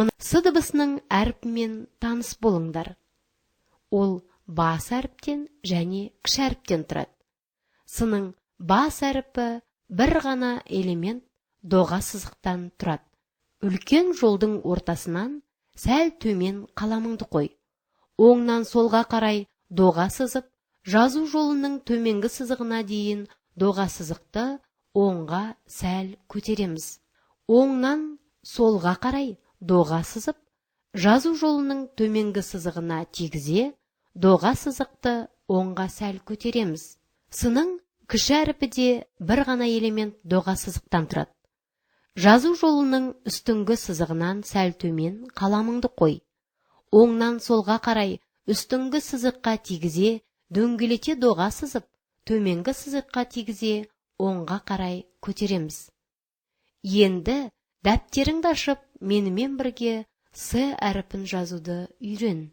С дыбысының әріпімен таныс болыңдар. Ол бас әріптен және кіші әріптен тұрады. Сының бас әріпі бір ғана элемент доға сызықтан тұрады. Үлкен жолдың ортасынан сәл төмен қаламыңды қой. Оңнан солға қарай доға сызып, жазу жолының төменгі сызығына дейін доға сызықты оңға сәл көтереміз. Оңнан солға қарай доға сызып, жазу жолының төменгі сызығына тигізе, доға сызықты оңға сәл көтереміз. Сының кіші әріпі де бір ғана элемент доға сызықтан тұрады. Жазу жолының үстіңгі сызығынан сәл төмен қаламыңды қой. Оңнан солға қарай үстіңгі сызыққа тигізе, дөңгелете доға сызып, төменгі сызыққа тигізе, оңға қарай көтереміз. Енді дәптеріңді ашып, менімен бірге С әріпін жазуды үйрен.